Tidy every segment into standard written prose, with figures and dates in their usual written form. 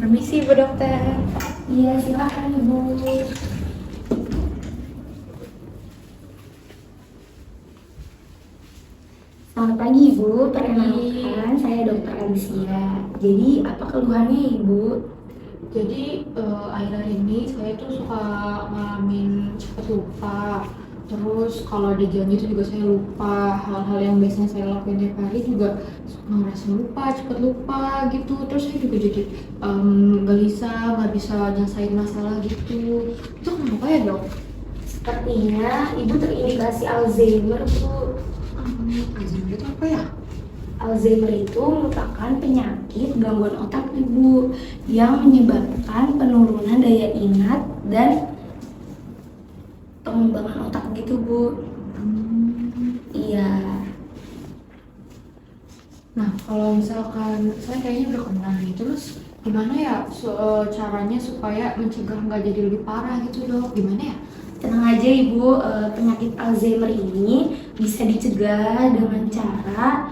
Permisi Bu Dokter. Iya, silakan Ibu. Selamat pagi Ibu, perkenalkan saya Dokter Alicia. Jadi apa keluhannya Ibu? Jadi akhir-akhir ini saya tuh suka ngalamin cepet lupa. Terus kalau ada janji itu juga saya lupa. Hal-hal yang biasanya saya lakuin tiap hari juga suka ngerasa lupa, cepet lupa gitu. Terus saya juga jadi gelisah, nggak bisa nyelesain masalah gitu. Itu kenapa ya dok? Sepertinya Ibu terindikasi Alzheimer Bu. Alzheimer itu apa ya? Alzheimer itu merupakan penyakit gangguan otak Ibu yang menyebabkan penurunan daya ingat dan pengembangan otak gitu Bu. Iya. Nah, kalau misalkan saya kayaknya udah kenal nih, terus gimana ya caranya supaya mencegah nggak jadi lebih parah gitu dok? Gimana ya? Tenang aja Ibu, penyakit Alzheimer ini bisa dicegah dengan cara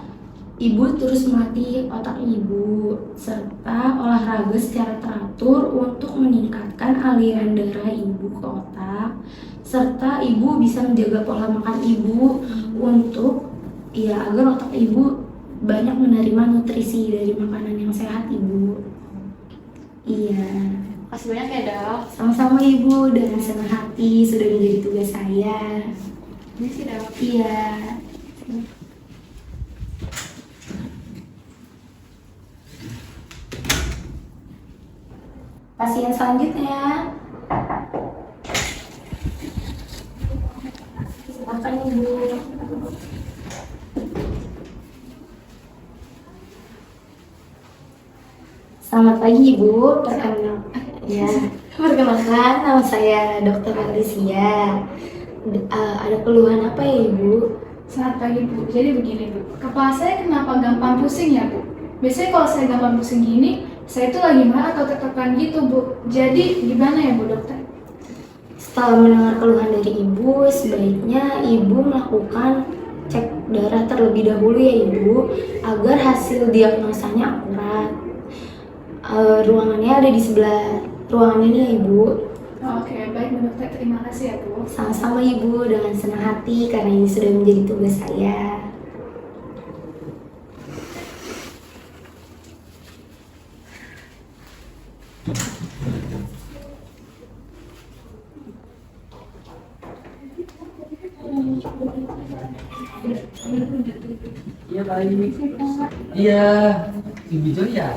Ibu terus melatih otak Ibu serta olahraga secara teratur untuk meningkatkan aliran darah Ibu ke otak, serta Ibu bisa menjaga pola makan Ibu untuk ya agar otak Ibu banyak menerima nutrisi dari makanan yang sehat Ibu. Iya. Makasih banyak ya dok. Sama-sama Ibu, dengan senang hati sudah menjadi tugas saya. Ini sih dok. Iya. Pasien selanjutnya. Silakan Ibu. Selamat pagi Ibu, perkenalkan nama saya Dr. Alicia. Ada keluhan apa ya Ibu? Selamat pagi Bu, jadi begini Bu, kepala saya kenapa gampang pusing ya Bu? Biasanya kalau saya gampang pusing gini, saya itu lagi marah atau tertekan gitu Bu. Jadi gimana ya Bu dokter? Setelah mendengar keluhan dari Ibu, sebaiknya Ibu melakukan cek darah terlebih dahulu ya Ibu, agar hasil diagnosanya akurat. Ruangannya ada di sebelah ruangan ini ya Ibu. Oke, baik Bu dokter, terima kasih ya Bu. Sama-sama Ibu, dengan senang hati karena ini sudah menjadi tugas saya. Iya baik. Iya, Ibu Joy ya?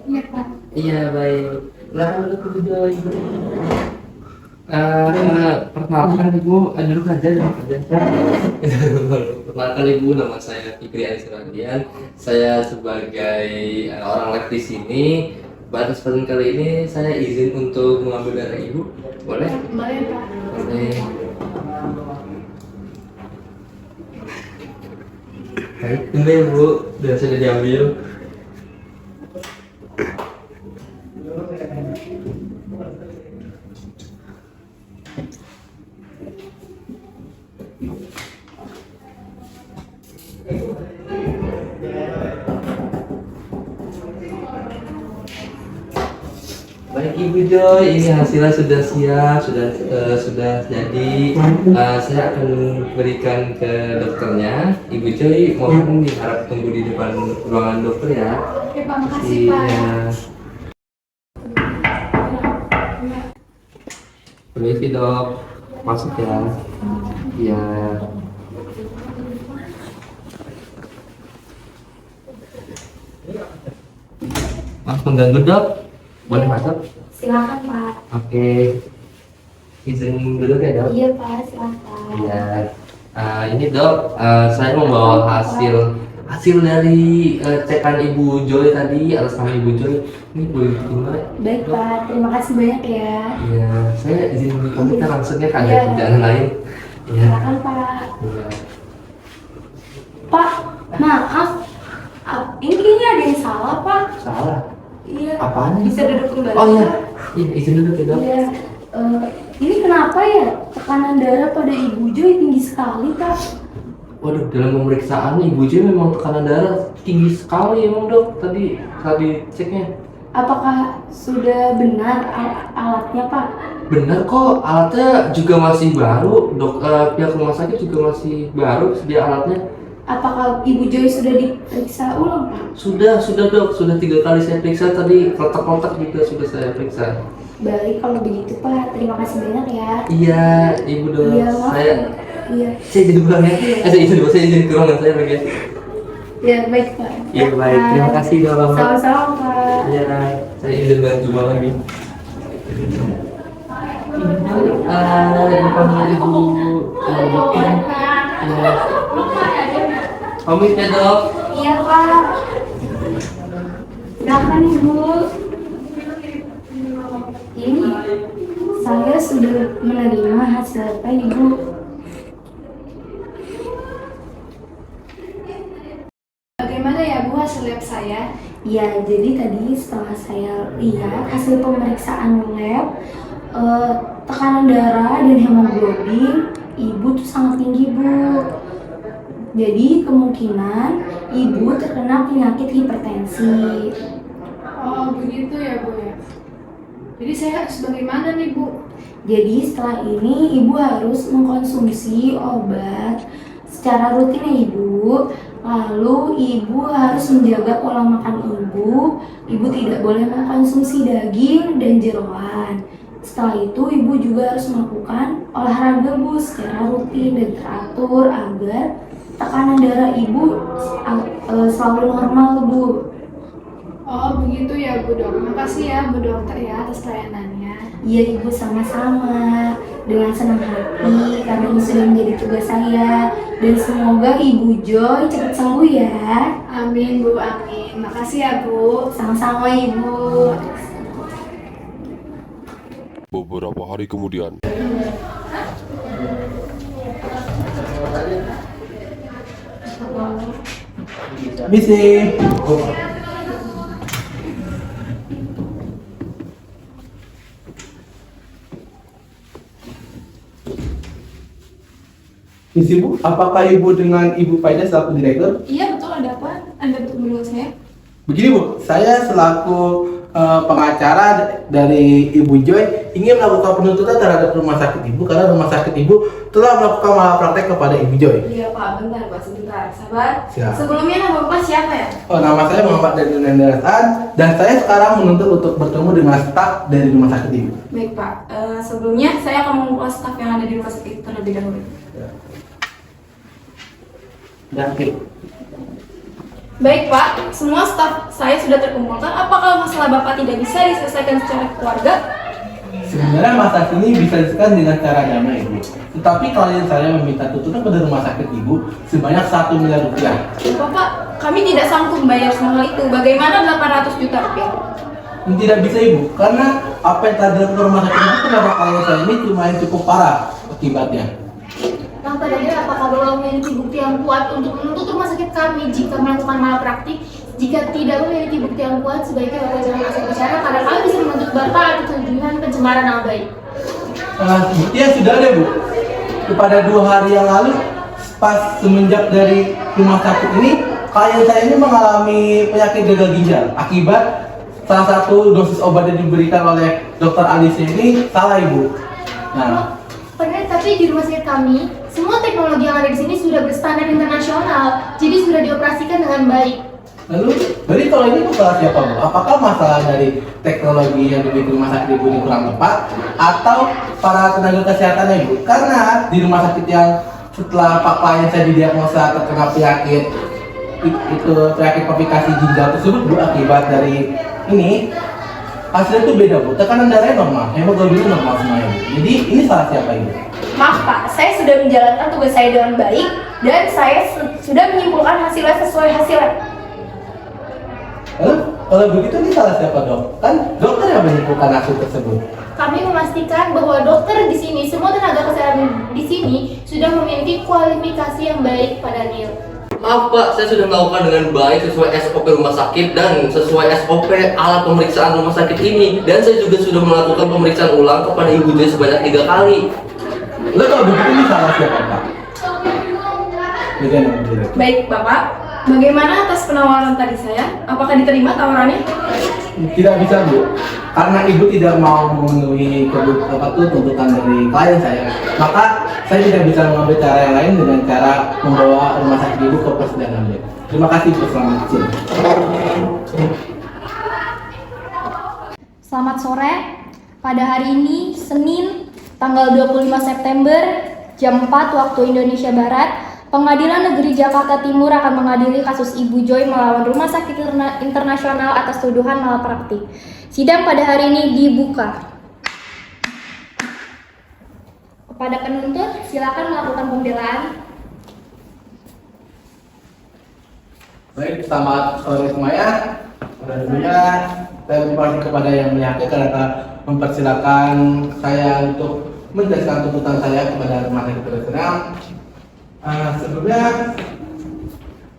Iya Pak. Iya baik. Silakan duduk Ibu Joy. Perkenalkan Ibu, duduk aja. Perkenalkan Ibu, nama saya Fikri Anis Radian. Saya sebagai orang lab di sini. Pada kesempatan kali ini saya izin untuk mengambil darah Ibu. Boleh? Boleh Pak. Boleh. Baik, tunggu ya Bu, sudah diambil. Baik Ibu Joy, ini hasilnya sudah siap, sudah jadi. Saya akan berikan ke dokternya. Ibu Joy, mohon diharap tunggu di depan ruangan dokter ya. Oke Pak, makasih Pak. Iya. Permisi dok, masuk ya. Iya. Maaf mengganggu dok, boleh masuk? Silakan Pak. Oke, izin duduk ya dok. Iya Pak, silakan. Iya. Ini dok, saya membawa hasil dari cekan Ibu Joy tadi atas nama Ibu Joy. Ini boleh diterima? Baik Pak, terima kasih banyak ya. Iya, saya izin pamit langsungnya kan Iya. ada kerjaan lain. Iya. Silakan Pak. Iya. Pak, maaf. Ini kayaknya ada yang salah Pak. Salah. Iya. Apaan? Bisa duduk kembali. Oh iya, Pak? iya izin duduk ya dok. Iya. Ini kenapa ya tekanan darah pada Ibu Joy tinggi sekali Kak? Waduh, dalam pemeriksaan Ibu Joy memang tekanan darah tinggi sekali emang dok. Tadi ceknya. Apakah sudah benar alatnya, Pak? Benar kok, alatnya juga masih baru. Pihak rumah sakit juga masih baru sedia alatnya. Apakah Ibu Joy sudah diperiksa ulang, Pak? Sudah dok, sudah 3 kali saya periksa tadi, kotak-kotak juga sudah saya periksa. Baik, kalau begitu Pak, terima kasih banyak ya. Iya, ibu dok. Iya, maaf. Iya. Saya izin pulang ya. Saya izin ke ruangan saya lagi. Ya, baik Pak. Iya baik, terima kasih dok. Sama-sama Pak. Iya, saya izin bantu malam ini. Dipanggil ibu. Iya. Pamit ya dok. Iya Pak. Silakan Ibu. Ini saya sudah menerima hasil apa Ibu? Bagaimana ya Bu hasil lab saya? Ya, jadi tadi setelah saya lihat hasil pemeriksaan lab, tekanan darah dan hemoglobin Ibu tuh sangat tinggi Bu. Jadi kemungkinan Ibu terkena penyakit hipertensi. Oh begitu ya Bu ya. Jadi saya harus bagaimana nih Bu? Jadi setelah ini Ibu harus mengkonsumsi obat secara rutin ya Ibu. Lalu Ibu harus menjaga pola makan Ibu. Ibu tidak boleh mengkonsumsi daging dan jeroan. Setelah itu Ibu juga harus melakukan olahraga Bu secara rutin dan teratur agar tekanan darah Ibu selalu normal Bu. Oh begitu ya Bu Dok. Makasih ya Bu Dokter ya atas layanannya. Iya Ibu, sama-sama. Dengan senang hati karena ini sudah menjadi tugas saya. Dan semoga Ibu Joy cepat sembuh ya. Amin Bu, amin. Makasih ya Bu. Sama-sama Ibu. Beberapa hari kemudian. Misi. Misi Bu, apakah Ibu dengan Ibu Faida selaku direktur? Iya betul, ada apa? Anda betul menurut saya? Begini Bu, saya selaku pengacara dari Ibu Joy ingin melakukan penuntutan terhadap rumah sakit Ibu karena rumah sakit Ibu telah melakukan malapraktek kepada Ibu Joy. Iya Pak, bentar Pak, sebentar. Sabar. Siap. Sebelumnya nama Bapak siapa ya? Oh, nama saya Muhammad Daniel Nenderaan dan saya sekarang menuntut untuk bertemu dengan staf dari rumah sakit Ibu. Baik Pak, sebelumnya saya akan mengumpulkan staf yang ada di rumah sakit terlebih dahulu. Baik Pak, semua staf saya sudah terkumpulkan. Apakah masalah Bapak tidak bisa diselesaikan secara keluarga? Sebenarnya masalah ini bisa diselesaikan dengan cara damai Ibu. Tetapi klien saya meminta tuntutan pada rumah sakit Ibu sebanyak 1 miliar rupiah. Bapak, kami tidak sanggup membayar semua itu. Bagaimana 800 juta rupiah? Tidak bisa Ibu, karena apa yang telah dilakukan rumah sakit Ibu terhadap klien saya ini lumayan cukup parah akibatnya. Yang terakhir, apakah Bapak memiliki bukti yang kuat untuk menuntut rumah sakit kami jika melakukan malapraktik? Jika tidak memiliki bukti yang kuat, sebaiknya Bapak jangan masuk bicara karena kami bisa menuntut Bapak atas tuduhan pencemaran nama baik. Buktinya sudah ada Bu. Kepada 2 hari yang lalu, pas semenjak dari rumah sakit ini, klien saya ini mengalami penyakit gagal ginjal akibat salah satu dosis obat yang diberikan oleh dokter Alicia ini salah Ibu. Nah, Padahal tapi di rumah sakit kami, semua teknologi yang ada di sini sudah berstandar internasional, jadi sudah dioperasikan dengan baik. lalu, jadi kalau ini masalah siapa Bu? Apakah masalah dari teknologi yang dimiliki rumah sakit Ibu ini kurang tepat, atau para tenaga kesehatannya Ibu? Karena di rumah sakit yang setelah Pak klien saya didiagnosa terkena penyakit itu penyakit komplikasi ginjal tersebut Bu, akibat dari ini hasilnya itu beda Bu, tekanan darahnya normal, hemoglobinnya normal semuanya Bu. Jadi ini salah siapa Ibu? Maaf Pak, saya sudah menjalankan tugas saya dengan baik dan saya sudah menyimpulkan hasilnya sesuai hasilnya. Lalu kalau begitu ini salah siapa Dok? Kan dokter yang menyimpulkan hasil tersebut. Kami memastikan bahwa dokter di sini, semua tenaga kesehatan di sini sudah memiliki kualifikasi yang baik pada Neil. Maaf Pak, saya sudah melakukan dengan baik sesuai SOP rumah sakit dan sesuai SOP alat pemeriksaan rumah sakit ini. Dan saya juga sudah melakukan pemeriksaan ulang kepada Ibu Joy sebanyak 3 kali. Lalu kalau begitu ini salah siapa Pak? Bagaimana Bu? Baik Bapak, bagaimana atas penawaran tadi saya? Apakah diterima tawarannya? Tidak bisa Bu, karena ibu tidak mau memenuhi tuntutan dari klien saya, maka saya tidak bisa mengambil cara yang lain dengan cara membawa rumah sakit ibu ke persidangan. Terima kasih Bu, selamat siang. Selamat sore. Pada hari ini, Senin, tanggal 25 September, jam 4 waktu Indonesia Barat, Pengadilan Negeri Jakarta Timur akan mengadili kasus Ibu Joy melawan Rumah Sakit Internasional atas tuduhan malapraktik. Sidang pada hari ini dibuka. Kepada penuntut, silakan melakukan pembelaan. Baik, selamat sore semuanya. Pada dulunya, saya terima kasih kepada yang menyangka karena mempersilakan saya untuk menjelaskan tuntutan saya kepada Rumah Sakit Internasional. Sebelumnya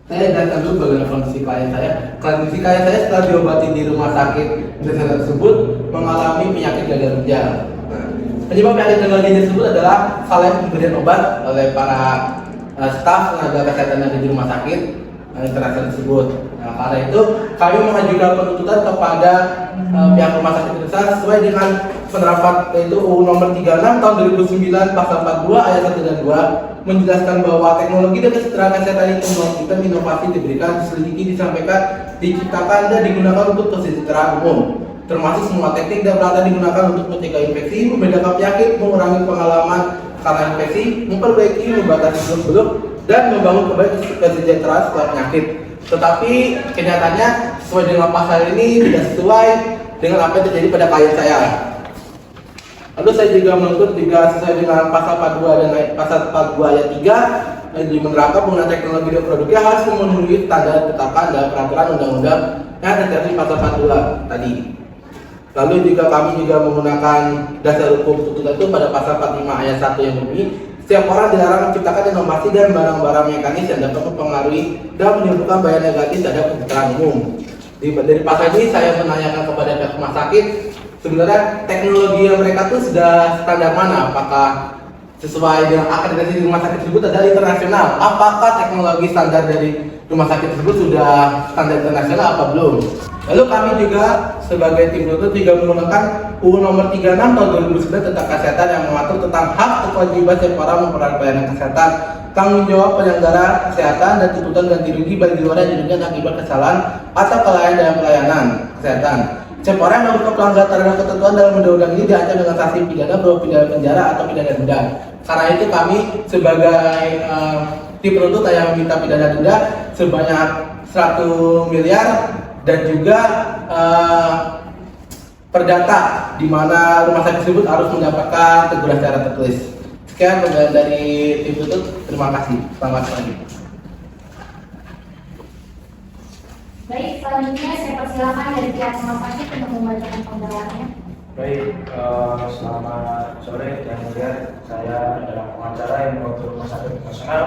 saya jelaskan dulu bagaimana kondisi klien saya. Kondisi klien saya setelah diobati di rumah sakit internasional tersebut mengalami penyakit gagal ginjal. Penyebab penyakit gagal ginjal tersebut adalah salah pemberian obat oleh para staf tenaga kesehatan yang ada di rumah sakit internasional tersebut. Nah, karena itu kami mengajukan penuntutan kepada pihak rumah sakit internasional sesuai dengan penerapan yaitu UU nomor 36 tahun 2009 pasal 42 ayat 1 dan 2 menjelaskan bahwa teknologi dan kesejahteraan kesehatan itu melakukan inovasi diberikan, diselidiki, disampaikan, diciptakan dan digunakan untuk kesejahteraan umum, termasuk semua teknik dan peralatan digunakan untuk mencegah infeksi, membedakan penyakit, mengurangi pengalaman karena infeksi, memperbaiki, membatasi beluk-beluk, dan membangun kembali kesejahteraan setelah penyakit. Tetapi kenyataannya sesuai dengan pasal ini tidak sesuai dengan apa yang terjadi pada klien saya. Lalu saya juga menuntut juga sesuai dengan pasal 42 dan pasal 42 ayat 3 yang menerapkan penggunaan teknologi dan produknya harus memenuhi standar ditetapkan dalam peraturan undang-undang yang terjadi di pasal 42 tadi. Lalu juga kami juga menggunakan dasar hukum tuntutan itu pada pasal 45 ayat 1 yang berbunyi setiap orang dilarang menciptakan inovasi dan barang-barang mekanis yang dapat mempengaruhi dan menimbulkan bahaya negatif terhadap kesejahteraan umum. Dari pasal ini saya menanyakan kepada pihak rumah sakit sebenarnya teknologi yang mereka tuh sudah standar mana? Apakah sesuai dengan akreditasi rumah sakit tersebut adalah internasional? Apakah teknologi standar dari rumah sakit tersebut sudah standar internasional apa belum? Lalu kami juga sebagai tim penuntut juga menggunakan UU nomor 36 tahun 2009 tentang kesehatan yang mengatur tentang hak atau kewajiban setiap orang memperoleh pelayanan kesehatan, tanggung jawab penyelenggara kesehatan dan tuntutan ganti rugi bagi orang yang dirugikan akibat kesalahan atau kelalaian dalam pelayanan kesehatan. Setiap orang yang melakukan pelanggaran terhadap ketentuan dalam undang-undang ini diancam dengan sanksi pidana berupa pidana penjara atau pidana denda. Karena itu kami sebagai tim penuntut yang meminta pidana denda sebanyak 100 miliar dan juga perdata di mana rumah sakit tersebut harus mendapatkan teguran secara tertulis. Sekian pembelaan dari tim penuntut. Terima kasih. Selamat pagi. Baik, selanjutnya saya persilakan dari pihak rumah sakit untuk membacakan pembelaannya. Baik, selamat sore yang mulia. Saya adalah pengacara yang mewakili Rumah Sakit Internasional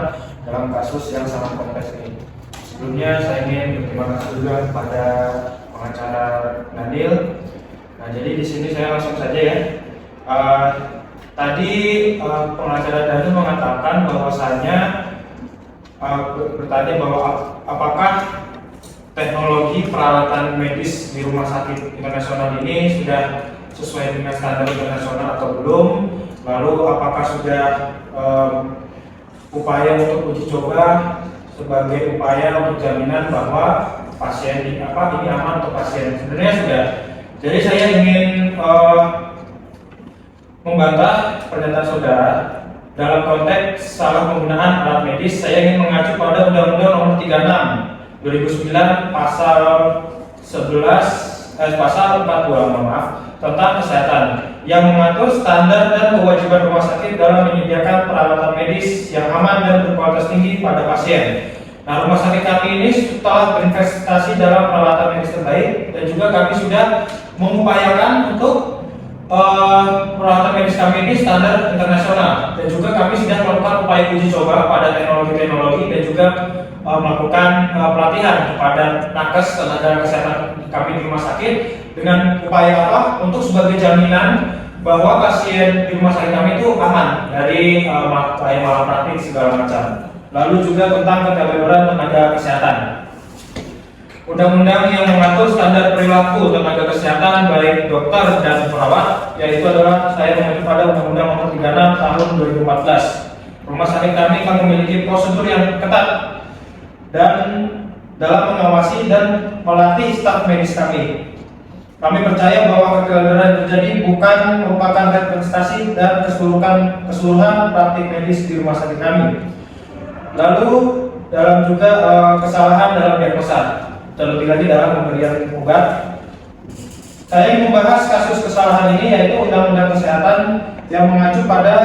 dalam kasus yang sangat kompleks ini. Sebelumnya saya ingin berterima kasih juga kepada pengacara Daniel. Nah, jadi di sini saya langsung saja ya. Tadi pengacara Daniel mengatakan bahwasannya bertanya bahwa apakah teknologi peralatan medis di rumah sakit internasional ini sudah sesuai dengan standar internasional atau belum, lalu apakah sudah upaya untuk uji coba sebagai upaya untuk jaminan bahwa pasien ini aman untuk pasien. Sebenarnya sudah. Jadi saya ingin membantah pernyataan saudara dalam konteks salah penggunaan alat medis. Saya ingin mengacu pada Undang-Undang Nomor 36 2009 pasal 42 tentang kesehatan yang mengatur standar dan kewajiban rumah sakit dalam menyediakan peralatan medis yang aman dan berkualitas tinggi pada pasien. Nah, rumah sakit kami ini telah berinvestasi dalam peralatan medis terbaik dan juga kami sudah mengupayakan untuk peralatan medis kami ini standar internasional dan juga kami sudah melakukan upaya uji coba pada teknologi-teknologi dan juga melakukan pelatihan kepada nakes tenaga kesehatan kami di rumah sakit dengan upaya apa? Untuk sebagai jaminan bahwa pasien di rumah sakit kami itu aman dari malapraktik segala macam. lalu juga tentang ketebalan tenaga kesehatan. Undang-undang yang mengatur standar perilaku tenaga kesehatan baik dokter dan perawat, yaitu adalah saya mengacu pada Undang-Undang Nomor 36 Tahun 2014. Rumah sakit kami kan memiliki prosedur yang ketat dan dalam mengawasi dan melatih staf medis kami. Kami percaya bahwa kegagalan yang terjadi bukan merupakan representasi dan keseluruhan praktik medis di rumah sakit kami. Lalu dalam juga kesalahan dalam diagnosa, terlebih lagi dalam pemberian obat. Saya ingin membahas kasus kesalahan ini, yaitu Undang-Undang Kesehatan yang mengacu pada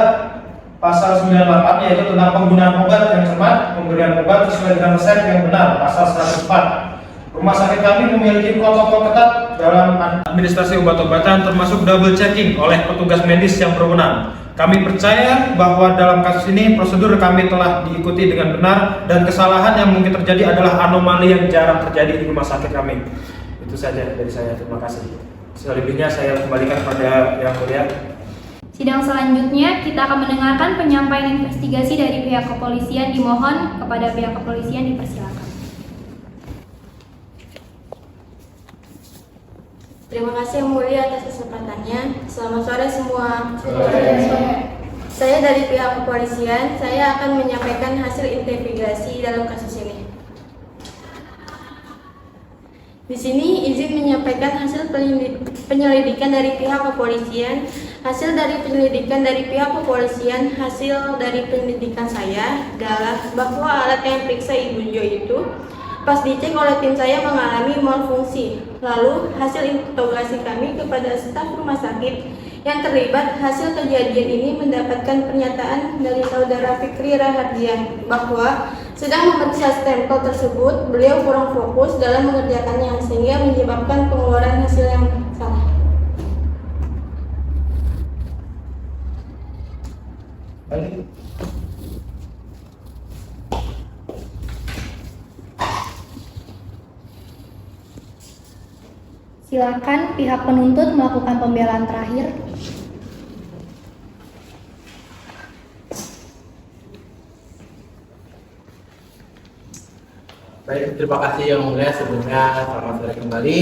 Pasal 98, yaitu tentang penggunaan obat yang cermat, pemberian obat sesuai dengan resep yang benar, Pasal 104. Rumah sakit kami memiliki protokol ketat dalam administrasi obat-obatan, termasuk double checking oleh petugas medis yang berwenang. Kami percaya bahwa dalam kasus ini prosedur kami telah diikuti dengan benar dan kesalahan yang mungkin terjadi adalah anomali yang jarang terjadi di rumah sakit kami. Itu saja dari saya, terima kasih. Selebihnya saya kembalikan pada Yang Mulia. Sidang selanjutnya kita akan mendengarkan penyampaian investigasi dari pihak kepolisian. Dimohon kepada pihak kepolisian dipersilakan. Terima kasih Yang Mulia atas kesempatannya. Selamat sore semua. Saya dari pihak kepolisian, saya akan menyampaikan hasil investigasi dalam kasus ini. Di sini izin menyampaikan hasil penyelidikan dari pihak kepolisian. Hasil dari penyelidikan dari pihak kepolisian, hasil dari penyelidikan saya adalah bahwa alat yang periksa Ibu Joy itu pas dicek oleh tim saya mengalami malfungsi. Lalu hasil interogasi kami kepada staf rumah sakit yang terlibat hasil kejadian ini mendapatkan pernyataan dari saudara Fikri Rahardian bahwa sedang memeriksa stempel tersebut, beliau kurang fokus dalam mengerjakannya sehingga menyebabkan pengeluaran hasil yang salah. Silakan pihak penuntut melakukan pembelaan terakhir. Baik, terima kasih Yang Mulia. Sebelumnya selamat sore kembali.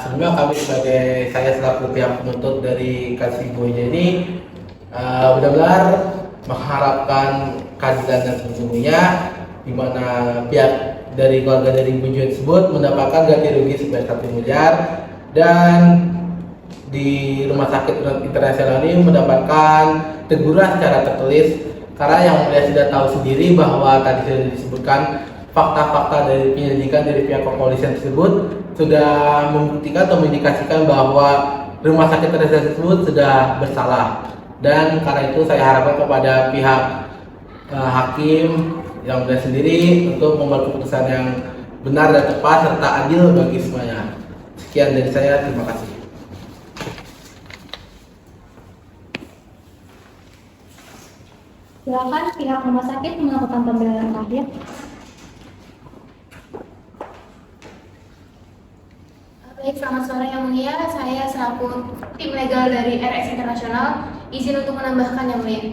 Sebelumnya kami sebagai saya selaku pihak penuntut dari kasus Ibu Joy ini benar-benar mengharapkan keadilan yang sesungguhnya, di mana pihak dari keluarga dari Ibu Joy tersebut mendapatkan ganti rugi sebesar 1 miliar dan di rumah sakit internasional ini mendapatkan teguran secara tertulis, karena Yang Mulia sudah tahu sendiri bahwa tadi sudah disebutkan fakta-fakta dari penyelidikan dari pihak kepolisian tersebut sudah membuktikan atau mengindikasikan bahwa rumah sakit tersebut sudah bersalah, dan karena itu saya harapkan kepada pihak hakim Yang Mulia sendiri untuk membuat keputusan yang benar dan tepat serta adil bagi semuanya. Sekian dari saya, terima kasih. Silakan pihak rumah sakit melakukan pembelaan terakhir. Baik, selamat sore Yang Mulia. Saya selaku tim legal dari RS Internasional izin untuk menambahkan Yang Mulia.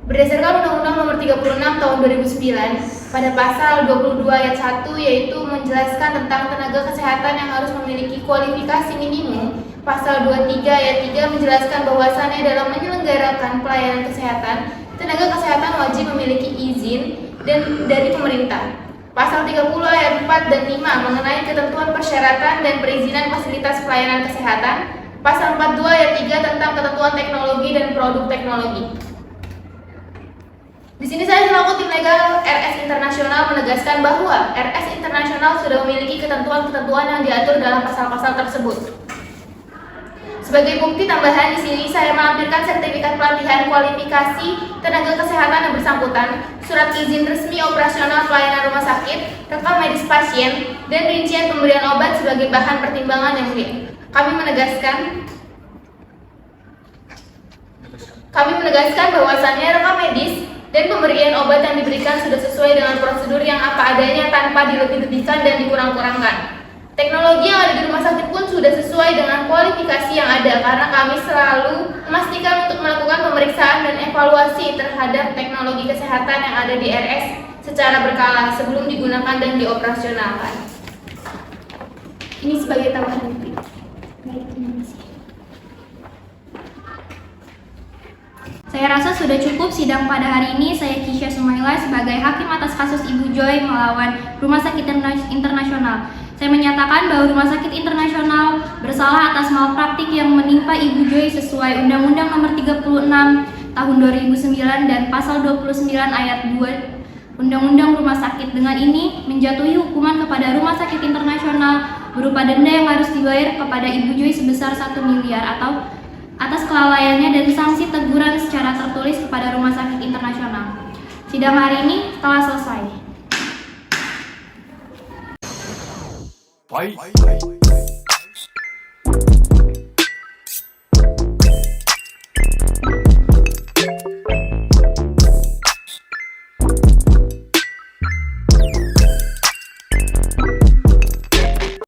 Berdasarkan Undang-Undang Nomor 36 Tahun 2009, pada pasal 22 ayat 1 yaitu menjelaskan tentang tenaga kesehatan yang harus memiliki kualifikasi minimum. Pasal 23 ayat 3 menjelaskan bahwasannya dalam menyelenggarakan pelayanan kesehatan, tenaga kesehatan wajib memiliki izin dan dari pemerintah. Pasal 30 ayat 4 dan 5 mengenai ketentuan persyaratan dan perizinan fasilitas pelayanan kesehatan. Pasal 42 ayat 3 tentang ketentuan teknologi dan produk teknologi. Di sini saya selaku tim legal RS Internasional menegaskan bahwa RS Internasional sudah memiliki ketentuan-ketentuan yang diatur dalam pasal-pasal tersebut. Sebagai bukti tambahan, di sini saya melampirkan sertifikat pelatihan kualifikasi tenaga kesehatan yang bersangkutan, surat izin resmi operasional pelayanan rumah sakit, rekam medis pasien, dan rincian pemberian obat sebagai bahan pertimbangan yang mulia. Kami menegaskan bahwasannya rekam medis dan pemberian obat yang diberikan sudah sesuai dengan prosedur yang apa adanya tanpa dilebih-lebihkan dan dikurang-kurangkan. Teknologi yang ada di rumah sakit pun sudah sesuai dengan kualifikasi komunikasi yang ada karena kami selalu memastikan untuk melakukan pemeriksaan dan evaluasi terhadap teknologi kesehatan yang ada di RS secara berkala sebelum digunakan dan dioperasionalkan. Ini sebagai tambahan. Baik, terima kasih. Saya rasa sudah cukup sidang pada hari ini. Saya Kisha Sumaila sebagai hakim atas kasus Ibu Joy melawan Rumah Sakit Internasional. Saya menyatakan bahwa Rumah Sakit Internasional bersalah atas malpraktik yang menimpa Ibu Joy sesuai Undang-Undang Nomor 36 Tahun 2009 dan Pasal 29 Ayat 2 Undang-Undang Rumah Sakit. Dengan ini menjatuhi hukuman kepada Rumah Sakit Internasional berupa denda yang harus dibayar kepada Ibu Joy sebesar 1 miliar atau atas kelalaiannya dan sanksi teguran secara tertulis kepada Rumah Sakit Internasional. Sidang hari ini telah selesai. Fight.